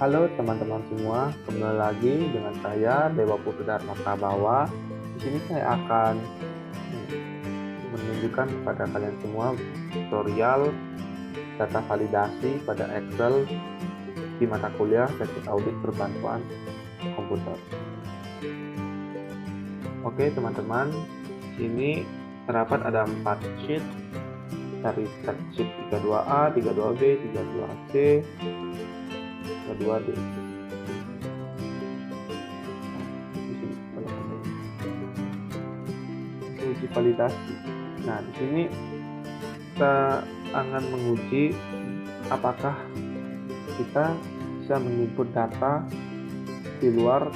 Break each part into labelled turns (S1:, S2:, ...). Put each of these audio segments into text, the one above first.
S1: Halo teman-teman semua, kembali lagi dengan saya Dewa Putradharma Prabawa. Di sini saya akan menunjukkan kepada kalian semua tutorial data validasi pada Excel di mata kuliah Teknik Audit Berbantuan Komputer. Oke teman-teman, di sini terdapat ada 4 sheet dari sheet 32A, 32B, 32C, 32D. Uji validasi. Nah, di sini kita akan menguji apakah kita bisa menginput data di luar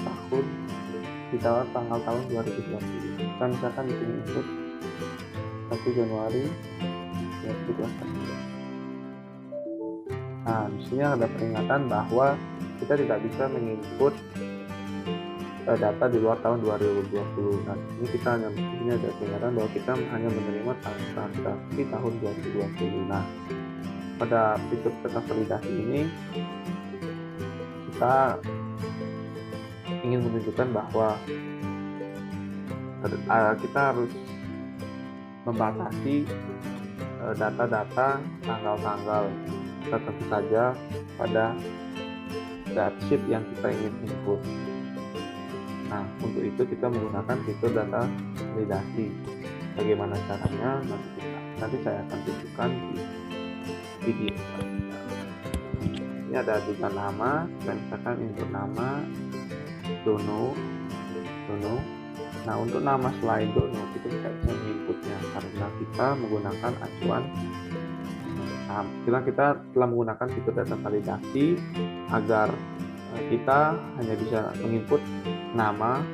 S1: tanggal tahun 2020. Kita misalkan di sini input 1 Januari 2021. Nah, di sini ada peringatan bahwa kita tidak bisa menginput data di luar tahun 2020. Nah, ini ada peringatan bahwa kita hanya menerima transaksi tahun 2020. Nah, pada fitur data validasi ini kita ingin menunjukkan bahwa kita harus membatasi data-data tanggal-tanggal tentu saja pada sheet yang kita ingin input. Nah, untuk itu kita menggunakan fitur data validasi. Bagaimana caranya? Nanti saya akan tunjukkan di video selanjutnya. Ini ada juga nama, dan misalkan input nama Dono. Nah, untuk nama selain Dono itu kita bisa menginputnya karena kita menggunakan acuan. Nah, kita telah menggunakan fitur data validasi agar kita hanya bisa menginput nama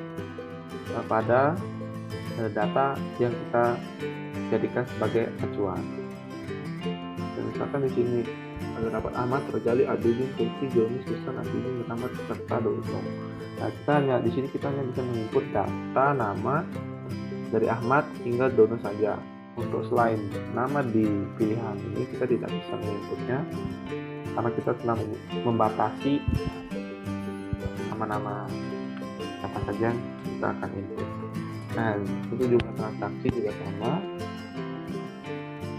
S1: pada data yang kita jadikan sebagai acuan. Dan misalkan di sini terdapat Ahmad, Rojali, Abidin, Tulsi, Joni, Susan, Abidin, Muhammad, serta Dono. Nah, di sini kita hanya bisa menginput data nama dari Ahmad hingga Dono saja. Untuk selain nama di pilihan ini kita tidak bisa menginputnya karena kita telah membatasi nama-nama apa saja yang kita akan input. Nah, itu juga transaksi juga sama.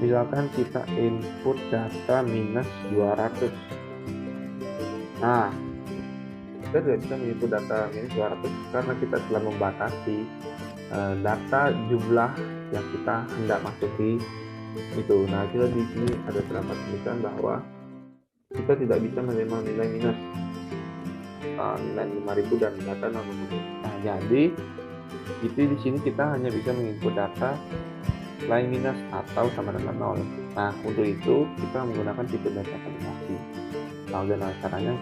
S1: Misalkan kita input data minus 200. Nah, kita tidak bisa menginput data minus 200 karena kita telah membatasi data jumlah yang kita hendak masuki itu. Nah, kita di sini ada terdapat tulisan bahwa kita tidak bisa menerima nilai minus nilai 5.000 dan data 0. Nah, jadi itu di sini kita hanya bisa menginput data lain minus atau sama dengan 0. Nah, untuk itu kita menggunakan fitur data validasi. Nah, dan caranya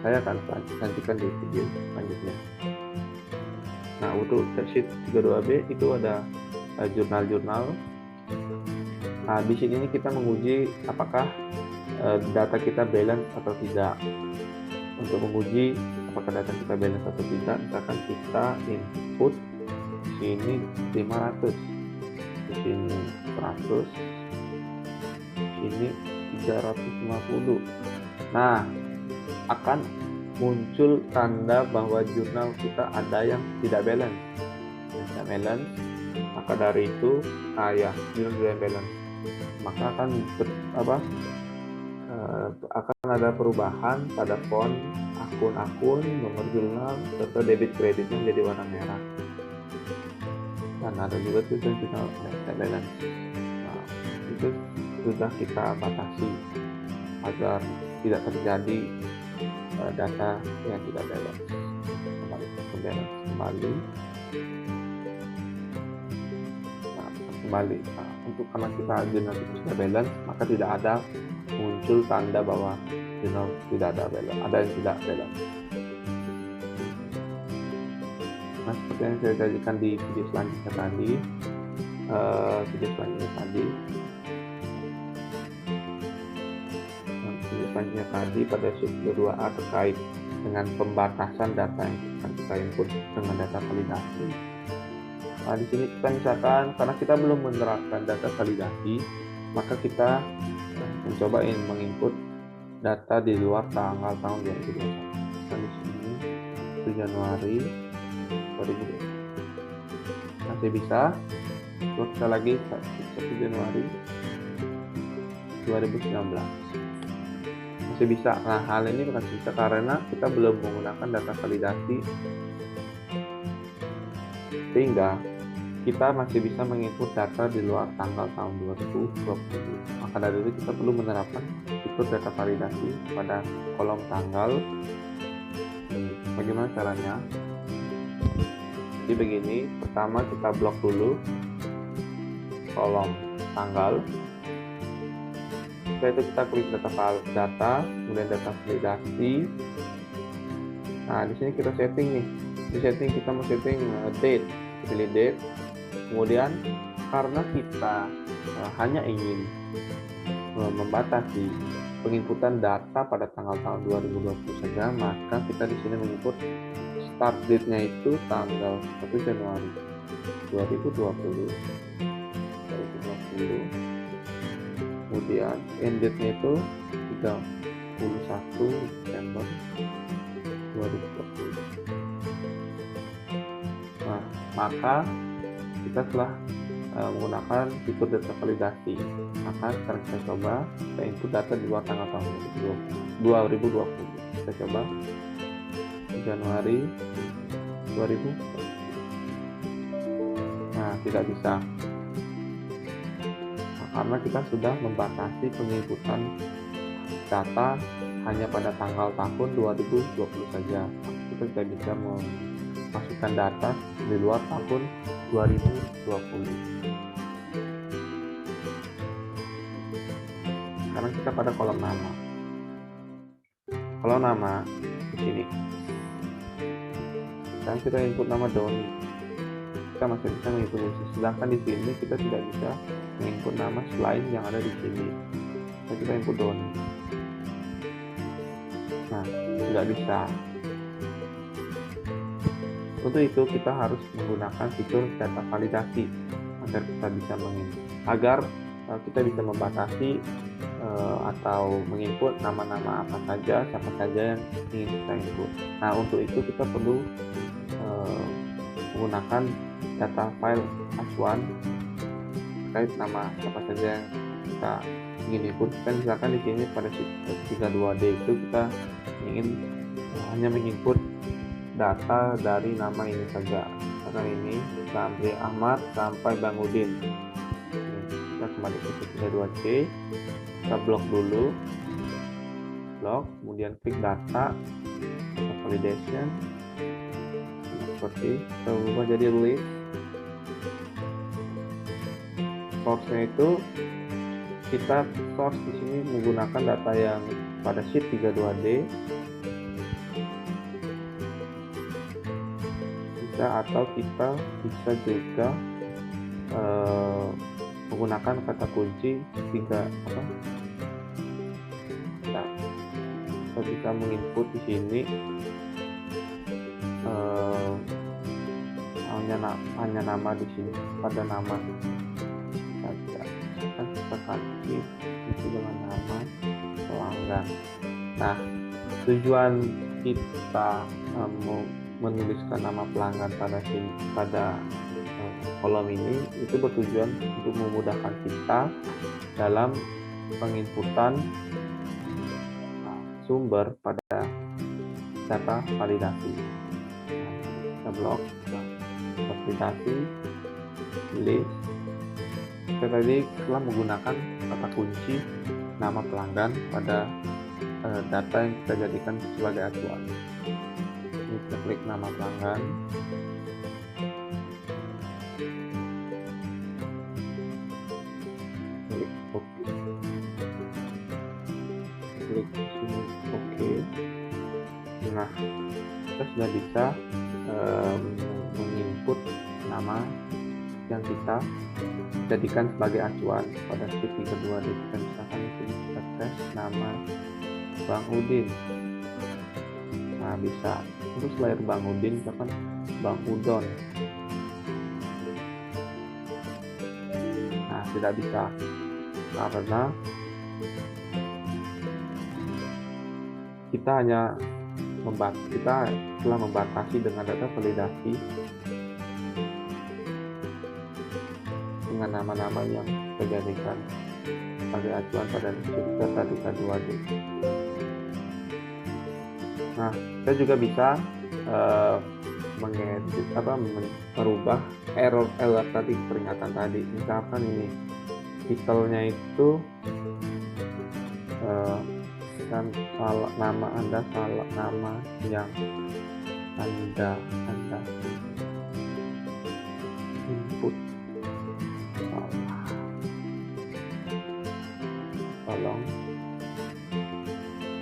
S1: saya akan lanjutkan di video selanjutnya. Nah, untuk sheet 32B itu ada jurnal-jurnal. Nah, di sini kita menguji apakah data kita balance atau tidak. Untuk menguji apakah data kita balance atau tidak, misalkan kita input di sini 500, di sini 100, di sini 350. Nah, akan muncul tanda bahwa jurnal kita ada yang tidak balance. Maka dari itu jurnal tidak balance, maka akan ada perubahan pada font, akun, nomor jurnal, serta debit kreditnya menjadi warna merah. Dan ada juga tulisan jurnal tidak balance. Nah, itu sudah kita batasi agar tidak terjadi data yang tidak balance. Kembali. Nah, untuk karena kita jurnal itu sudah balance, maka tidak ada muncul tanda bahwa jurnal tidak ada balance, ada yang tidak balance. Nah, seperti yang saya janjikan di video selanjutnya tadi, pada sheet 2A terkait dengan pembatasan data yang akan kita input dengan data validasi. Nah, di sini kita misalkan karena kita belum menerapkan data validasi, maka kita mencoba menginput data di luar tanggal tahun 2021. Nah, di sini 1 Januari 2021 masih bisa. Terus kita lagi 1 Januari 2019 masih bisa. Nah, hal ini bukan bisa karena kita belum menggunakan data validasi, sehingga kita masih bisa menginput data di luar tanggal tahun 2020. Maka dari itu kita perlu menerapkan fitur data validasi pada kolom tanggal. Bagaimana caranya? Jadi begini, pertama kita blok dulu kolom tanggal. Setelah itu kita klik data, kemudian data validasi. Nah, di sini kita setting nih. Di setting kita mau setting date, pilih date. Kemudian karena kita hanya ingin membatasi penginputan data pada tanggal tahun 2020 saja, maka kita di sini menginput start date-nya itu tanggal 1 Januari 2020. Kemudian end date-nya itu 31 Desember 2020. Nah, maka kita telah menggunakan fitur data validasi. Maka sekarang kita coba kita input data di luar tanggal tahun 2020. Kita coba Januari 2020. Nah, tidak bisa. Karena kita sudah membatasi penginputan data hanya pada tanggal tahun 2020 saja. Kita tidak bisa memasukkan data di luar tahun 2020. Sekarang kita pada kolom nama. Kolom nama di sini. Sekarang kita input nama Doni. Kita masih bisa menginput ini. Sedangkan di sini kita tidak bisa menginput nama selain yang ada di sini. Kita input Doni. Nah, tidak bisa. Untuk itu kita harus menggunakan fitur data validasi agar kita bisa menginput, agar kita bisa membatasi atau menginput nama-nama apa saja, siapa saja yang ingin kita input. Nah, untuk itu kita perlu menggunakan data file acuan terkait nama siapa saja yang kita ingin input. Dan misalkan di sini pada sheet 32D itu kita ingin hanya menginput data dari nama ini saja. Karena ini sampai Ahmad sampai Bang Udin. Kita kembali ke sheet 32C, kita blok dulu, kemudian klik data validation, seperti kita ubah jadi list. Source-nya itu kita source di sini menggunakan data yang pada sheet 32D bisa, atau kita bisa juga menggunakan kata kunci kita bisa menginput di sini hanya nama di sini pada nama saja. Kan kita kasih itu dengan nama pelanggan. Nah, tujuan kita menuliskan nama pelanggan pada kolom ini itu bertujuan untuk memudahkan kita dalam penginputan sumber pada data validasi. Kita blok validasi list. Kita tadi telah menggunakan kata kunci nama pelanggan pada data yang kita jadikan sebagai acuan. Ini kita klik nama pelanggan, klik OK, klik sini OK. Nah, kita sudah bisa menginput nama yang kita jadikan sebagai acuan pada sheet 32D. Kita misalkan kita tes nama Bang Udin. Nah, bisa. Terus layar Bang Udin misalkan Bang Udon. Nah, tidak bisa karena kita telah membatasi dengan data validasi dengan nama-nama yang kita jadikan sebagai acuan pada data kita 2D. Nah, kita juga bisa mengedit merubah error tadi, peringatan tadi. Misalkan ini titelnya itu kan salah, nama Anda salah, nama yang Anda input salah, tolong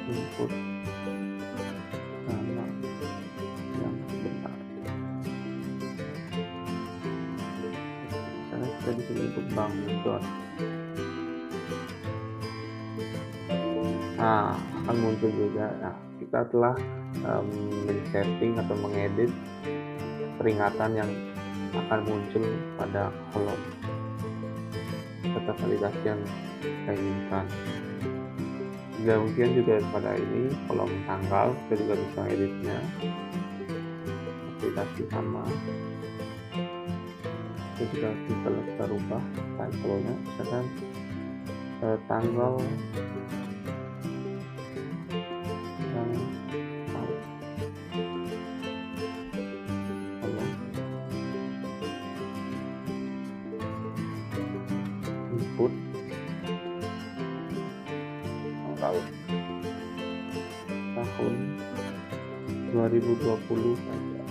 S1: input nama yang benar. Misalnya kita bisa input Bang John. Nah, akan muncul juga. Nah, kita telah men-setting atau mengedit peringatan yang akan muncul pada kolom data validasi yang kita inginkan. Kemudian juga pada ini kolom tanggal kita juga bisa editnya, validasi sama. Kita juga bisa rubah title-nya, misalkan tanggal input tanggal tahun 2020 saja.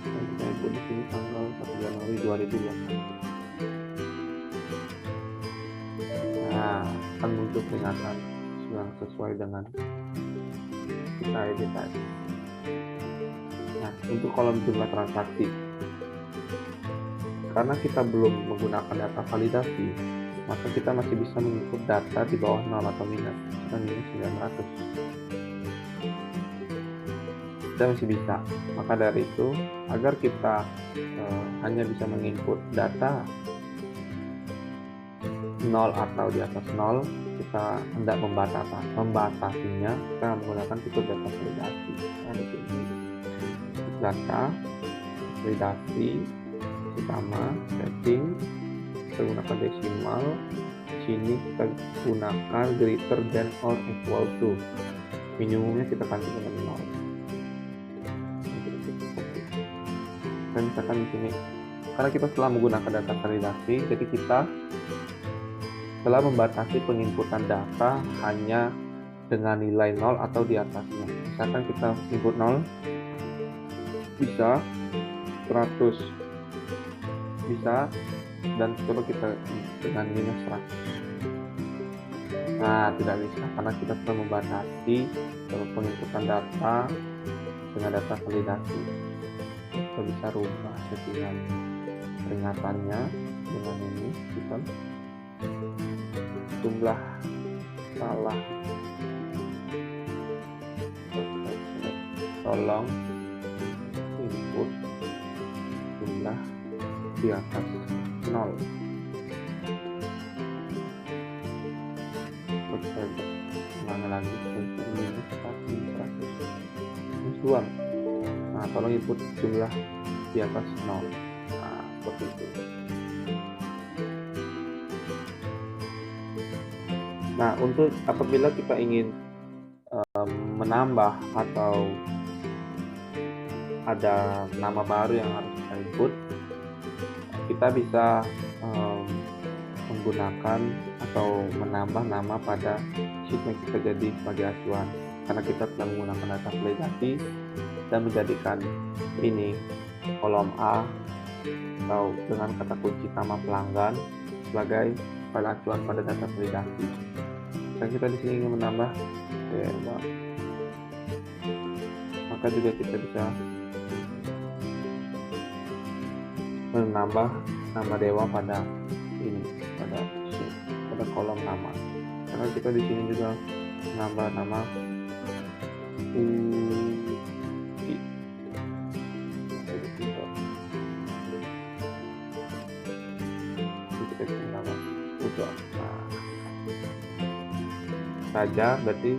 S1: Kita input di sini tanggal 1 Januari 2021. Nah, akan muncul peringatan yang sesuai dengan kita edit tadi. Nah, untuk kolom jumlah transaksi, karena kita belum menggunakan data validasi, maka kita masih bisa menginput data di bawah 0 atau minus, dan minus 900. Kita masih bisa. Maka dari itu, agar kita hanya bisa menginput data 0 atau di atas 0, kita hendak membatasinya, kita menggunakan fitur data validasi. Nah, di sini data validasi utama setting, kita gunakan desimal. Sini kita gunakan greater than or equal to, minimumnya kita ganti dengan 0. Dan misalkan di sini, karena kita telah menggunakan data validasi, jadi kita telah membatasi penginputan data hanya dengan nilai 0 atau di atasnya. Misalkan kita input 0, bisa 100, bisa, dan coba kita dengan minus 100. Nah, tidak bisa karena kita telah membatasi penginputan data dengan data validasi. Kita bisa rubah settingan peringatannya dengan ini, kita jumlah salah, tolong input jumlah di atas 0. Kita ulang lagi minus 100. Nah, tolong input jumlah di atas 0. Nah, seperti itu. Nah, untuk apabila kita ingin menambah atau ada nama baru yang harus kita input, kita bisa menggunakan atau menambah nama pada sheet yang kita jadi sebagai acuan, karena kita telah menggunakan data validasi dan menjadikan ini kolom A atau dengan kata kunci nama pelanggan sebagai file acuan pada data validasi. Dan kita di sini ingin menambah Dewa, maka juga kita bisa menambah nama Dewa pada ini, pada sheet, pada kolom nama. Karena kita di sini juga menambah nama Uci. Kita bisa menambah Udon. Nah, saja, berarti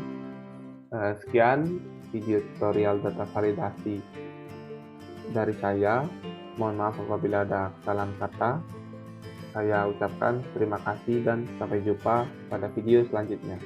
S1: sekian video tutorial data validasi dari saya. Mohon maaf apabila ada kesalahan kata. Saya ucapkan terima kasih dan sampai jumpa pada video selanjutnya.